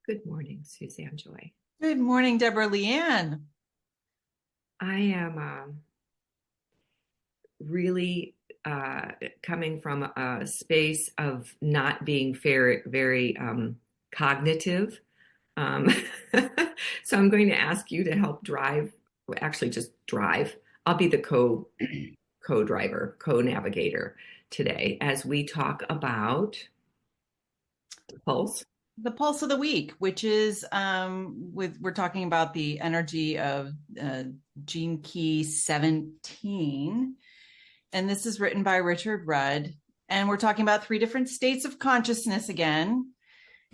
Good morning, Suzanne Joy. Good morning, Deborah Leanne. I am really coming from a space of not being very cognitive. Um, so I'm going to ask you to help drive, actually just drive. I'll be the co-driver, co-navigator today as we talk about pulse. The pulse of the week, which is we're talking about the energy of Gene Key 17. And this is written by Richard Rudd. And we're talking about three different states of consciousness again,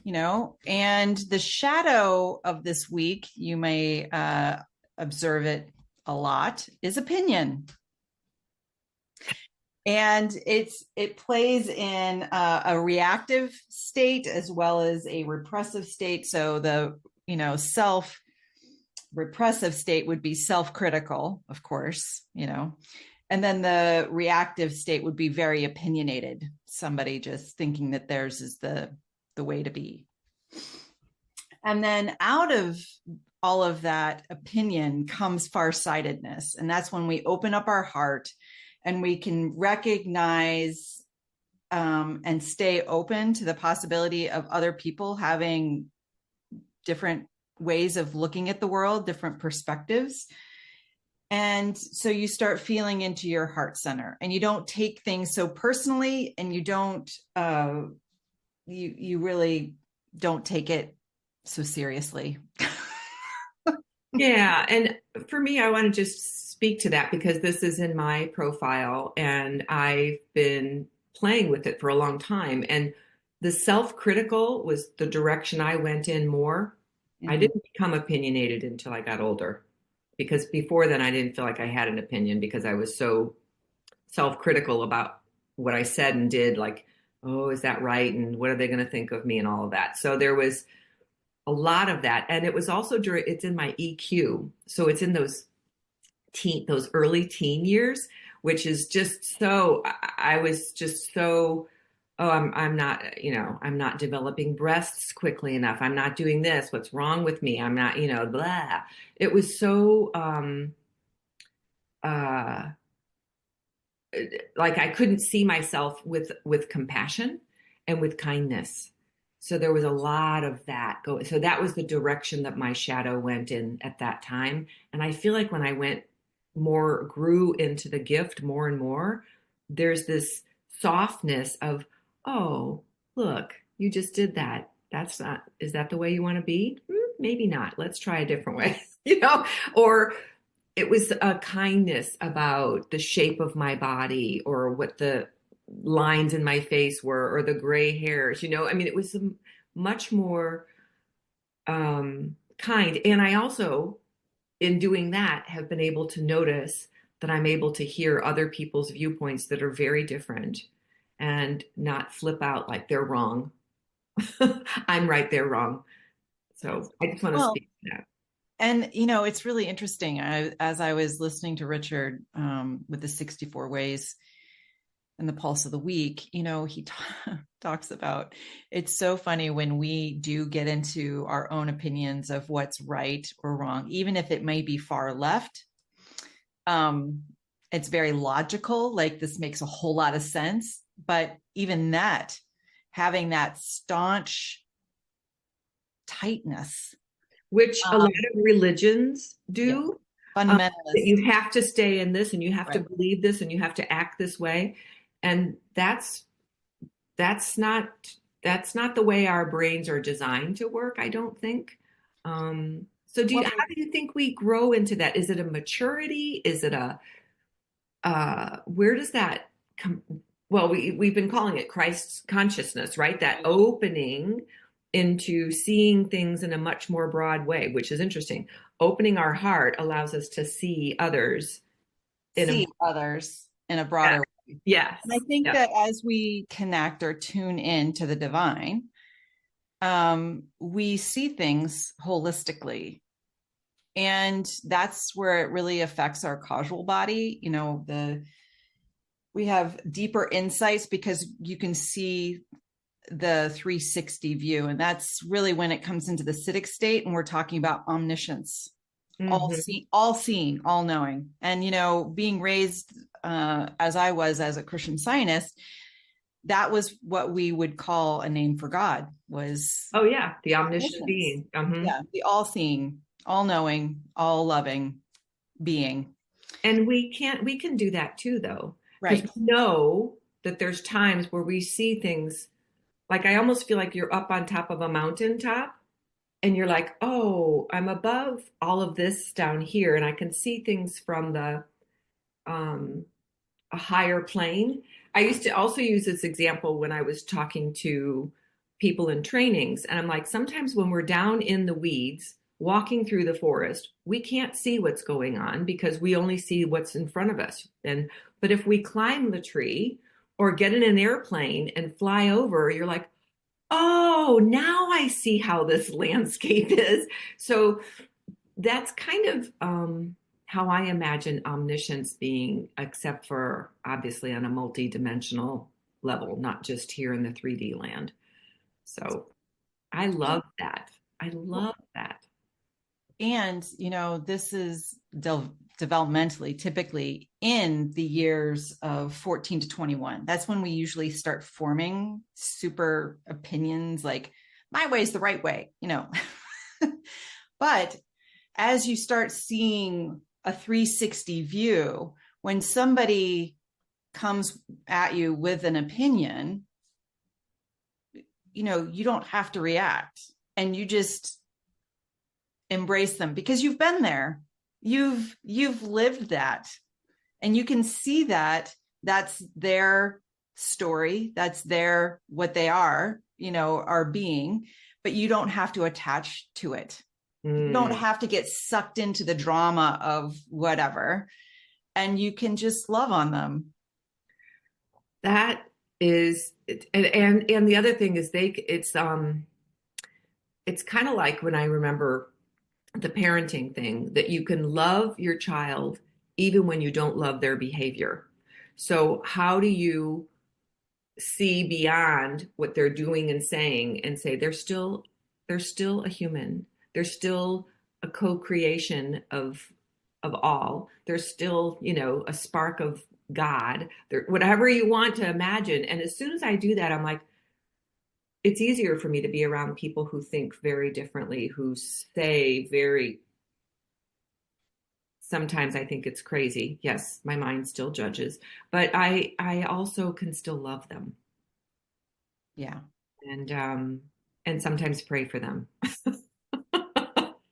and the shadow of this week, you may observe it a lot, is opinion. And it plays in a reactive state as well as a repressive state. So the self repressive state would be self-critical, of course, and then the reactive state would be very opinionated, somebody just thinking that theirs is the way to be. And then out of all of that opinion comes far-sightedness, and that's when we open up our heart and we can recognize and stay open to the possibility of other people having different ways of looking at the world, different perspectives. And so you start feeling into your heart center, and you don't take things so personally, and you don't, you really don't take it so seriously. Yeah, and for me, I want to just speak to that because this is in my profile and I've been playing with it for a long time. And the self-critical was the direction I went in more. I Mhm. didn't become opinionated until I got older because before then I didn't feel like I had an opinion because I was so self-critical about what I said and did, like, oh, is that right? And what are they going to think of me and all of that. So there was a lot of that. And it was also it's in my EQ. So it's in those early teen years, which is just so, I was just so, oh, I'm not, I'm not developing breasts quickly enough. I'm not doing this. What's wrong with me? I'm not, blah. It was so, uh, like I couldn't see myself with compassion and with kindness. So there was a lot of that go. So that was the direction that my shadow went in at that time. And I feel like when I grew into the gift more and more, there's this softness of, oh, look, you just did that. That's not, is that the way you want to be? Maybe not. Let's try a different way, or it was a kindness about the shape of my body or what the lines in my face were or the gray hairs. I mean, it was much more kind. And I also, in doing that, have been able to notice that I'm able to hear other people's viewpoints that are very different and not flip out like they're wrong. I'm right, they're wrong. So I just want to Well, speak to that. and it's really interesting. As I was listening to Richard with the 64 ways and the pulse of the week, he talks about, it's so funny when we do get into our own opinions of what's right or wrong, even if it may be far left. Um, it's very logical, like this makes a whole lot of sense. But even that, having that staunch tightness, Which a lot um, of religions yeah, do. That fundamentalist, you have to stay in this and you have to right? believe this and you have to act this way. And that's not that's not the way our brains are designed to work, I don't think. So Well, how do you think we grow into that? Is it a maturity? Is it a where does that come? Well, we've been calling it Christ's consciousness, right? That opening into seeing things in a much more broad way, which is interesting. Opening our heart allows us to see others in a see others in a yeah, broader way. And I yes, think yeah. that as we connect or tune in to the divine, we see things holistically. And that's where it really affects our causal body. We have deeper insights because you can see the 360 view. And that's really when it comes into the citic state and we're talking about omniscience, Mm-hmm. all seeing, all knowing. And, being raised as I was as a Christian Scientist, that was what we would call a name for God, was Oh yeah, the omniscient omniscience. being. Mm-hmm. Yeah, the all seeing, all knowing, all loving being. And we can do that too, though, because Right. we know that there's times where we see things like I almost feel like you're up on top of a mountaintop and you're like, oh, I'm above all of this down here, and I can see things from the um, a higher plane. I used to also use this example when I was talking to people in trainings. And I'm like, sometimes when we're down in the weeds, walking through the forest, we can't see what's going on because we only see what's in front of us. But if we climb the tree or get in an airplane and fly over, you're like, oh, now I see how this landscape is. So that's kind of how I imagine omniscience being, except for obviously on a multi-dimensional level, not just here in the 3D land. So I love that. I love that. And, this is developmentally typically in the years of 14 to 21. That's when we usually start forming super opinions like, my way is the right way. But as you start seeing a 360 view, when somebody comes at you with an opinion, you don't have to react, and you just embrace them because you've been there. You've lived that, and you can see that that's their story, that's their what they are being, but you don't have to attach to it. You don't Mm, have to get sucked into the drama of whatever, and you can just love on them. that is, and the other thing is it's kind of like when I remember the parenting thing that you can love your child even when you don't love their behavior. So how do you see beyond what they're doing and saying and say they're still a human. They're still a co-creation of all. There's still, a spark of God. There, whatever you want to imagine. And as soon as I do that, I'm like, it's easier for me to be around people who think very differently, who say very sometimes I think it's crazy. Yes, my mind still judges, but I also can still love them Yeah. and um and sometimes pray for them.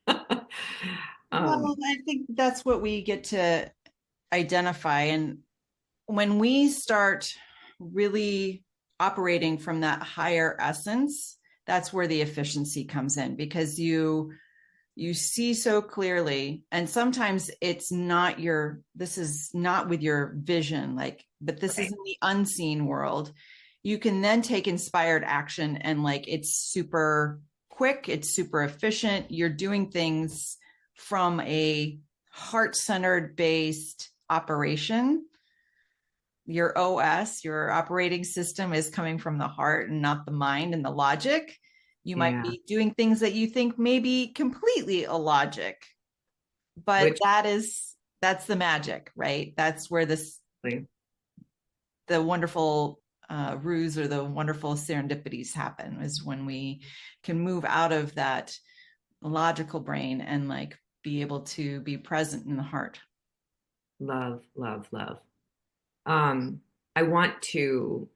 um Well, I think that's what we get to identify. And when we start really operating from that higher essence, that's where the efficiency comes in, because you see so clearly. And sometimes this is not with your vision, like, but this is right. in the unseen world. You can then take inspired action, and like, it's super quick, it's super efficient. You're doing things from a heart-centered based operation. Your OS, your operating system, is coming from the heart and not the mind and the logic. You might Yeah, be doing things that you think may be completely illogic, but which that's the magic, right? That's where the wonderful ruse or the wonderful serendipities happen, is when we can move out of that logical brain and like be able to be present in the heart. love, love, love. um I want to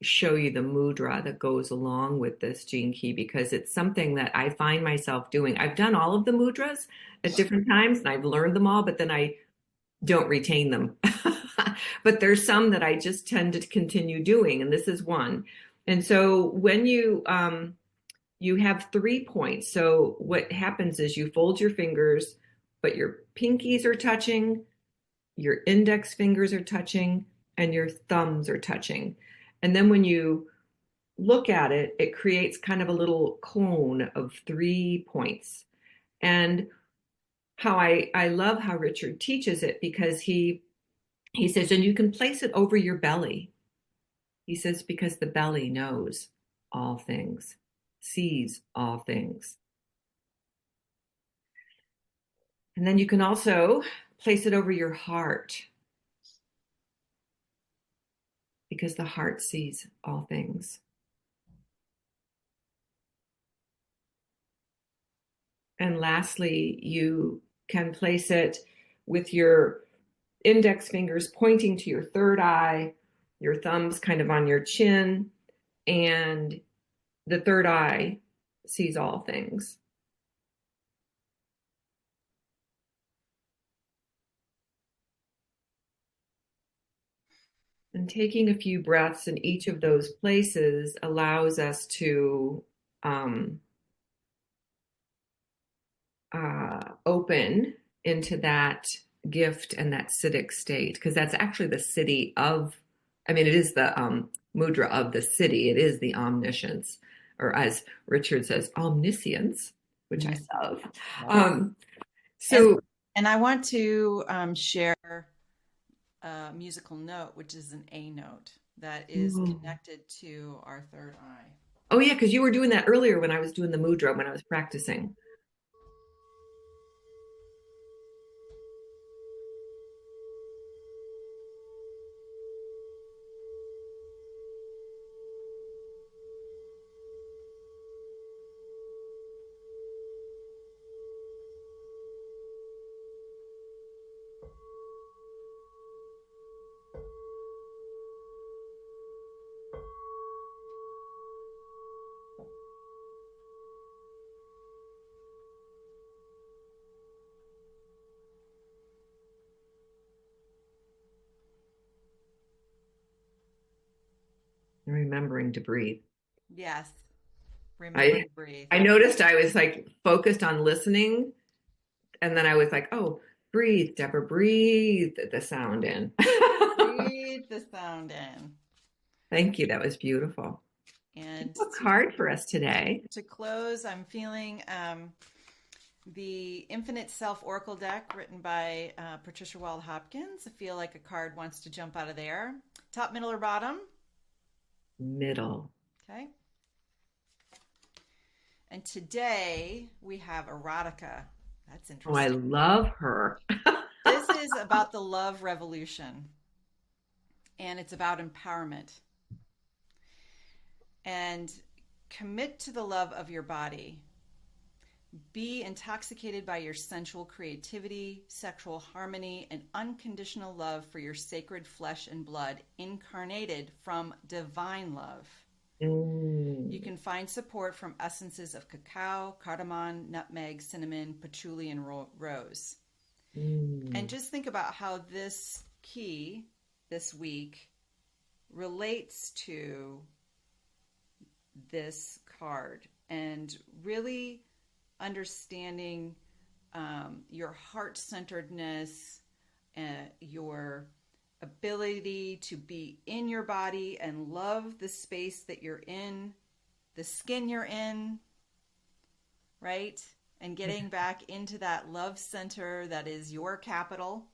show you the mudra that goes along with this gene key because it's something that I find myself doing. I've done all of the mudras at different times and I've learned them all, but then I don't retain them. But there's some that I just tend to continue doing, and this is one. And so when you have 3 points. So what happens is you fold your fingers, but your pinkies are touching, your index fingers are touching, and your thumbs are touching. And then when you look at it, it creates kind of a little cone of 3 points. And how I love how Richard teaches it because he says, and you can place it over your belly. He says, because the belly knows. all things, sees all things. And then you can also place it over your heart because the heart sees all things. And lastly, you can place it with your index fingers pointing to your third eye, your thumbs kind of on your chin, and the third eye sees all things. And taking a few breaths in each of those places allows us to open into that gift and that Siddhic state, because that's actually the city of, I mean, it is the mudra of the city. It is the omniscience, or as Richard says, omniscience, which I love. So, and I want to share a musical note, which is an A note that is connected to our third eye. Oh, yeah, because you were doing that earlier when I was doing the mudra, when I was practicing. Remembering to breathe. Yes. Remember to breathe. I noticed I was like focused on listening, and then I was like, oh, breathe, Deborah, breathe the sound in. Breathe the sound in. Thank you. That was beautiful. And a card for us today. To close, I'm feeling the Infinite Self Oracle deck written by Patricia Wald Hopkins. I feel like a card wants to jump out of there. Top, middle, or bottom? Middle. Okay. And today we have erotica. That's interesting. Oh, I love her. This is about the love revolution. And it's about empowerment. And commit to the love of your body. Be intoxicated by your sensual creativity, sexual harmony, and unconditional love for your sacred flesh and blood, incarnated from divine love. You can find support from essences of cacao, cardamom, nutmeg, cinnamon, patchouli, and rose. And just think about how this key this week relates to this card, and really understanding your heart-centeredness, your ability to be in your body and love the space that you're in, the skin you're in, right? And getting back into that love center that is your capital.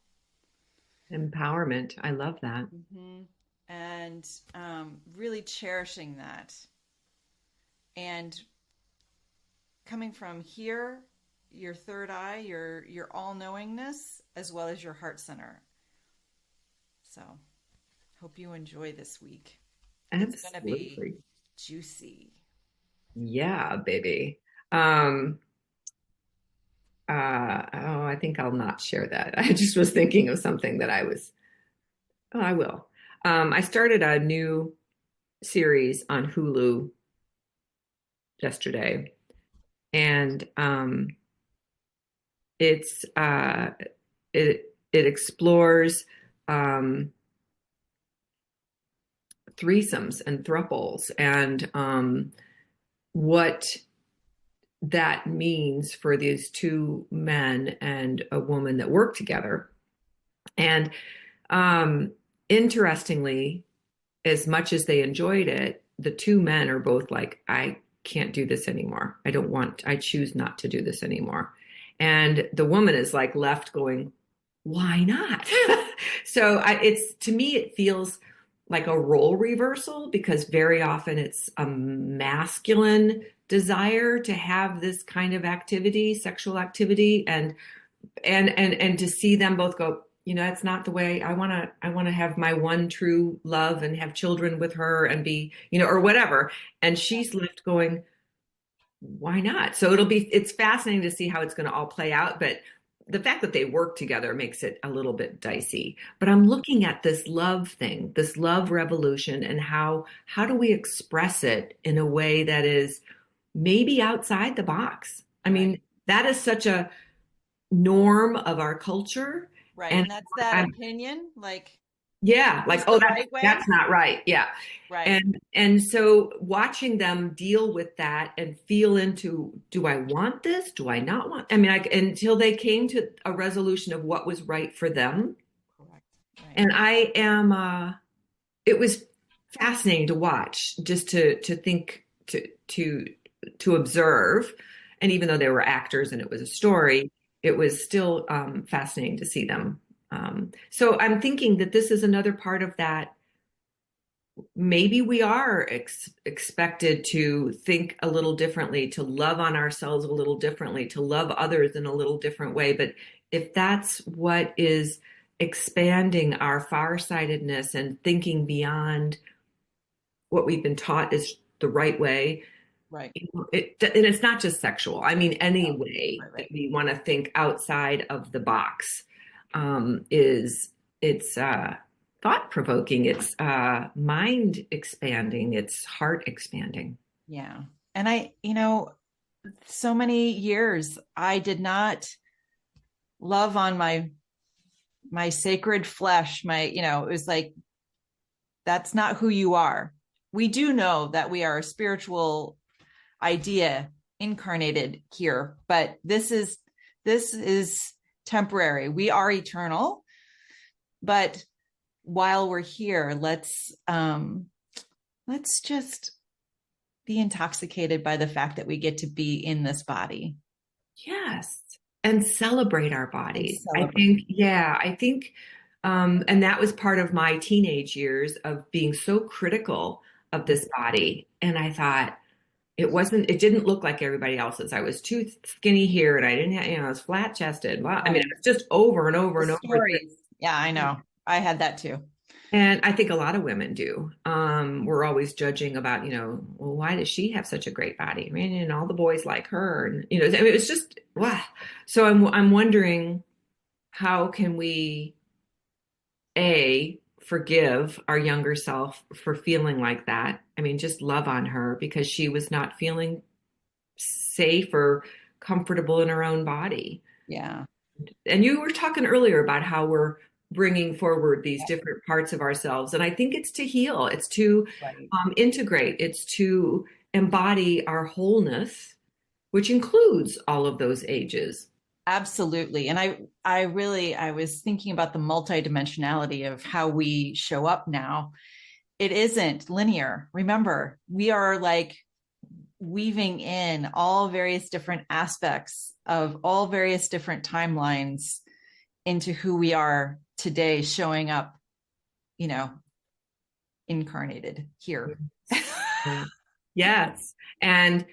Empowerment. I love that. And really cherishing that. And coming from here, your third eye, your all-knowingness, as well as your heart center. So, hope you enjoy this week. Absolutely. It's going to be juicy. Yeah, baby. I think I'll not share that. I just was thinking of something that I will. I started a new series on Hulu yesterday, and it explores threesomes and thruples, and what that means for these two men and a woman that work together. And interestingly, as much as they enjoyed it, the two men are both like, I can't do this anymore. I choose not to do this anymore. And the woman is like left going, why not? So to me, it feels like a role reversal, because very often it's a masculine desire to have this kind of activity, sexual activity, and to see them both go, it's not the way I want to have my one true love and have children with her and be, or whatever. And she's left going, why not? So it's fascinating to see how it's going to all play out. But the fact that they work together makes it a little bit dicey. But I'm looking at this love thing, this love revolution, and how do we express it in a way that is maybe outside the box? I Right. mean, that is such a norm of our culture. Right. And And that's that I'm, opinion, like, yeah, like, is oh, the that's right way. that's not right. Yeah. Right. And so watching them deal with that and feel into, do I want this? Do I not want? I mean, until they came to a resolution of what was right for them. Correct. Right. And I am it was fascinating to watch, just to think, to observe. And even though they were actors and it was a story, it was still fascinating to see them. So I'm thinking that this is another part of that. Maybe we are expected to think a little differently, to love on ourselves a little differently, to love others in a little different way. But if that's what is expanding our farsightedness and thinking beyond what we've been taught is the right way, Right. and it's not just sexual. I mean, any No. way Right. that Right. we want to think outside of the box is it's thought provoking. It's mind expanding. It's heart expanding. Yeah. And so many years I did not love on my sacred flesh, it was like, that's not who you are. We do know that we are a spiritual idea incarnated here, but this is temporary. We are eternal, but while we're here, let's just be intoxicated by the fact that we get to be in this body Yes. And celebrate our and bodies. I celebrate. think, yeah, I think, and that was part of my teenage years of being so critical of this body. And I thought, it didn't look like everybody else's. I was too skinny here and I didn't have, I was flat chested. Well, I mean, it Right. was just over and over The and over again. stories. Yeah, I know. I had that too. And I think a lot of women do. We're always judging about, well, why does she have such a great body? I mean, and all the boys like her, and I mean, it's just wow. So I'm wondering, how can we forgive our younger self for feeling like that? I mean, just love on her because she was not feeling safe or comfortable in her own body. Yeah. And you were talking earlier about how we're bringing forward these Yeah. different parts of ourselves. And I think it's to heal, it's to Right. integrate, it's to embody our wholeness, which includes all of those ages. Absolutely. And I was thinking about the multidimensionality of how we show up now. It isn't linear. Remember, we are like weaving in all various different aspects of all various different timelines into who we are today, showing up, you know, incarnated here. Yes. And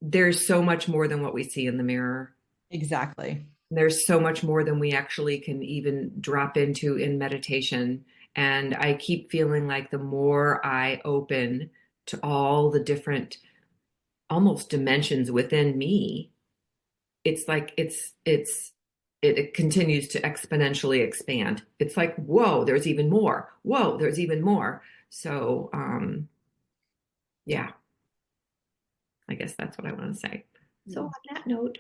there's so much more than what we see in the mirror. Exactly. There's so much more than we actually can even drop into in meditation. And I keep feeling like the more I open to all the different almost dimensions within me, it's like it continues to exponentially expand. It's like, whoa, there's even more. Whoa, there's even more. So yeah, I guess that's what I want to say. So Yeah. on that note,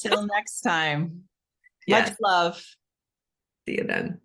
Till next time. Much yes, love. see you then.